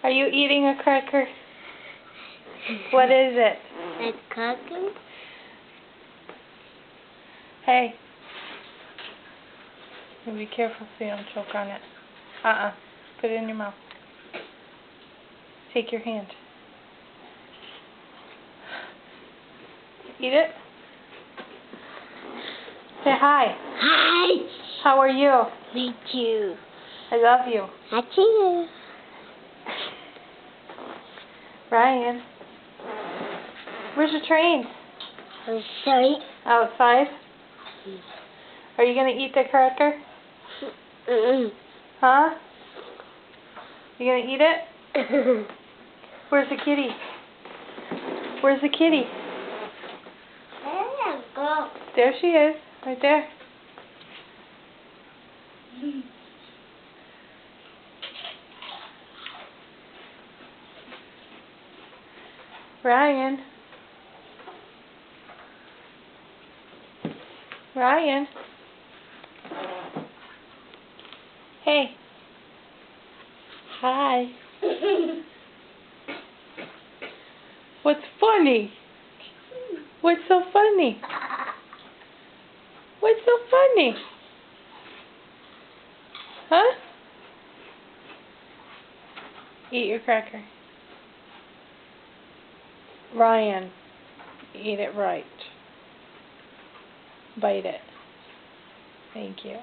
Are you eating a cracker? What is it? A cracker? Hey. Be careful so you don't choke on it. Put it in your mouth. Take your hand. Eat it. Say hi. Hi. How are you? Me too. I love you. I too. Ryan. Where's the train? I'm sorry. Outside? Are you going to eat the cracker? Huh? You going to eat it? Where's the kitty? Where's the kitty? There you go. There she is. Right there. Ryan. Ryan. Hey. Hi. What's funny? What's so funny? What's so funny? Huh? Eat your cracker. Ryan, eat it right. Bite it. Thank you.